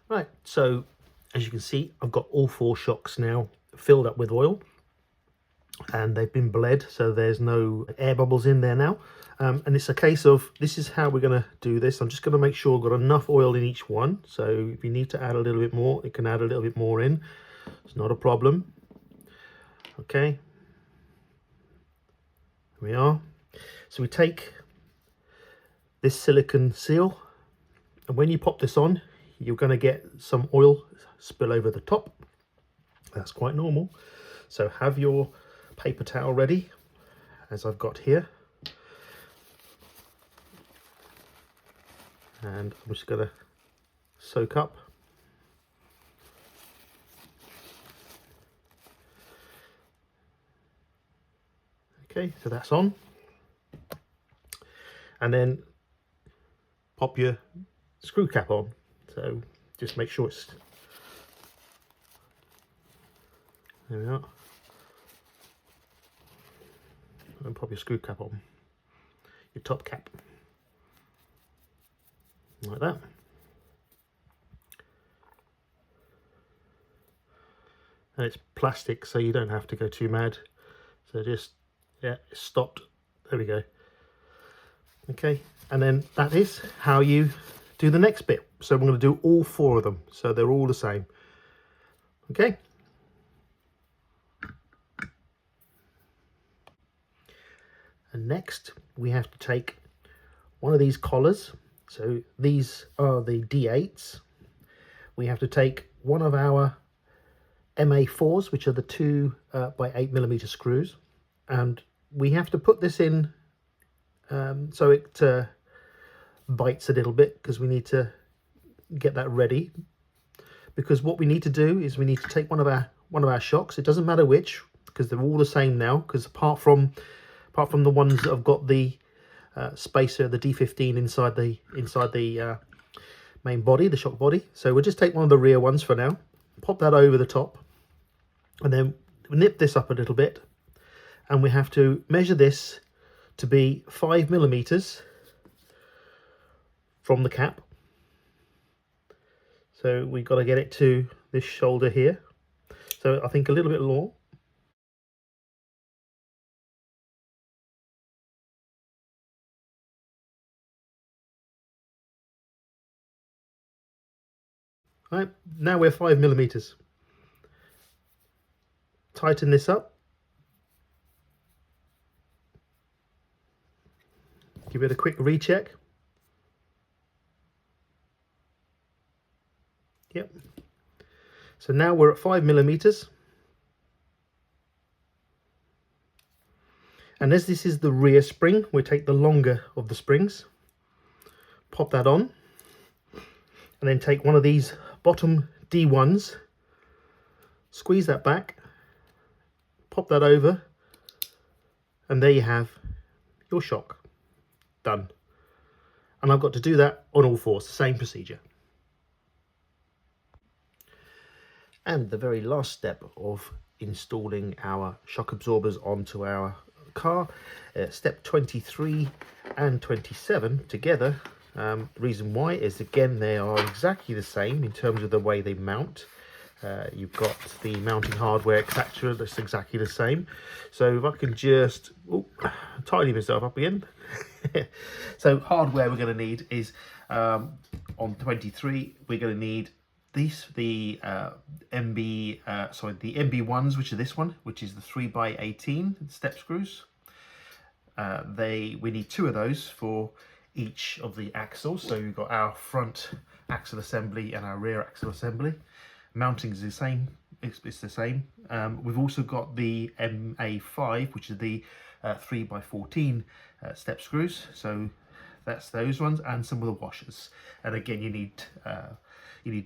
Right, so as you can see, I've got all 4 shocks now filled up with oil, and they've been bled, so there's no air bubbles in there now. And it's a case of, this is how we're going to do this. I'm just going to make sure I've got enough oil in each one. So if you need to add a little bit more, you can add a little bit more in. It's not a problem. Okay, here we are. So we take this silicone seal, and when you pop this on, you're going to get some oil spill over the top. That's quite normal. So have your paper towel ready, as I've got here. And I'm just going to soak up. Okay, so that's on. And then pop your screw cap on. So just make sure it's, there we are. And pop your screw cap on, your top cap, like that. And it's plastic, so you don't have to go too mad. So just, yeah, it's stopped. There we go. Okay, and then that is how you do the next bit. So we're going to do all 4 of them, so they're all the same. Okay. And next we have to take one of these collars. So these are the D8s. We have to take one of our MA4s, which are the 2 by 8mm screws, and we have to put this in so it bites a little bit, because we need to get that ready. Because what we need to do is we need to take one of our shocks. It doesn't matter which, because they're all the same now. Because apart from the ones that have got the spacer, the D15 inside the main body, the shock body. So we'll just take one of the rear ones for now, pop that over the top, and then nip this up a little bit, and we have to measure this to be 5mm from the cap. So we've got to get it to this shoulder here. So I think a little bit long. Right, now we're 5mm. Tighten this up. Give it a quick recheck. Yep. So now we're at 5mm. And as this is the rear spring, we take the longer of the springs, pop that on, and then take one of these bottom D1s, squeeze that back, pop that over, and there you have your shock done. And I've got to do that on all 4, same procedure. And the very last step of installing our shock absorbers onto our car, step 23 and 27 together. The reason why is, again, they are exactly the same in terms of the way they mount. You've got the mounting hardware, etc. That's exactly the same. So if I can just tidy myself up again. So hardware we're going to need is on 23 we're going to need these, the MB1s, which are this one, which is the 3x18 step screws. We need 2 of those for each of the axles. So we've got our front axle assembly and our rear axle assembly. Mounting is the same. It's the same. We've also got the MA5, which is the 3x14 step screws. So that's those ones, and some of the washers. And again, you need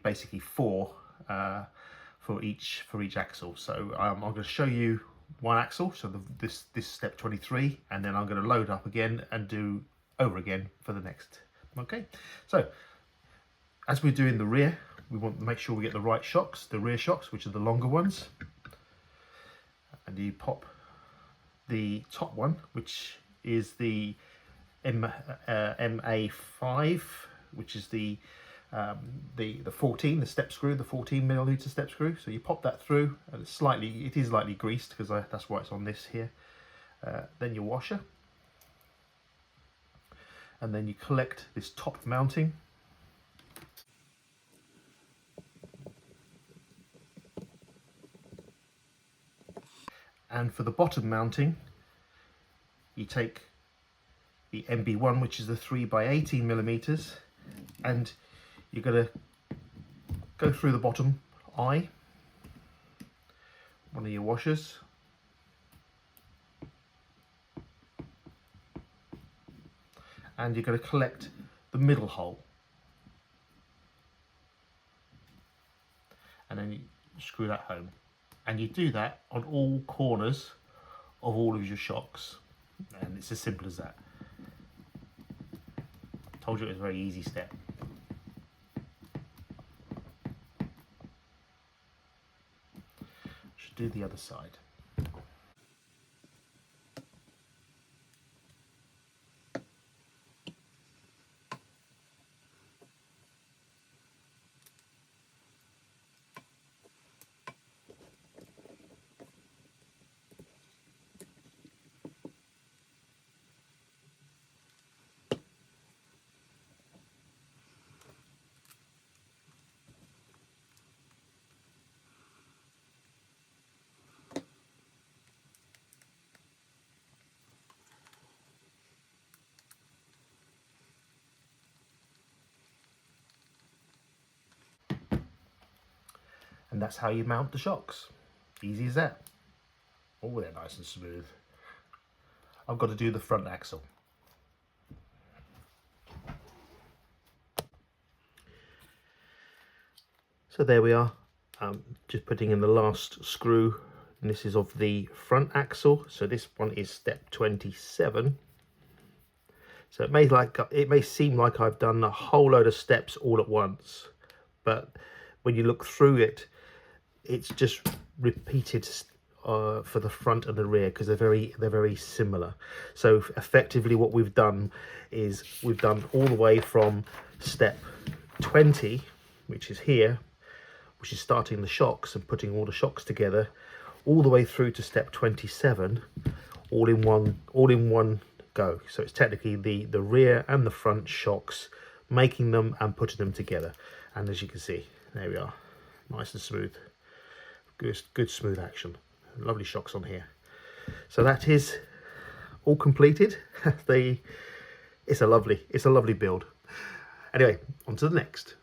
basically 4 for each axle. So I'm going to show you one axle, so this step 23, and then I'm going to load up again and do over again for the next. Okay, so as we're doing the rear, we want to make sure we get the right shocks, the rear shocks, which are the longer ones. And you pop the top one, which is the MA5, which is the the 14, the step screw, the 14mm step screw. So you pop that through, and it is lightly greased because that's why it's on this here. Then your washer, and then you collect this top mounting. And for the bottom mounting, you take the MB1, which is the 3x18mm, and you're going to go through the bottom eye, one of your washers, and you're going to collect the middle hole, and then you screw that home. And you do that on all corners of all of your shocks, and it's as simple as that. Told you it was a very easy step. Should do the other side. And that's how you mount the shocks. Easy as that. Oh, they're nice and smooth. I've got to do the front axle. So there we are. Just putting in the last screw, and this is of the front axle. So this one is step 27. So it may seem like I've done a whole load of steps all at once, but when you look through it, it's just repeated for the front and the rear, because they're very similar. So effectively what we've done is we've done all the way from step 20, which is here, which is starting the shocks and putting all the shocks together, all the way through to step 27, all in one go. So it's technically the rear and the front shocks, making them and putting them together. And as you can see, there we are, nice and smooth. Good smooth action. Lovely shocks on here. So that is all completed. It's a lovely build. Anyway, on to the next.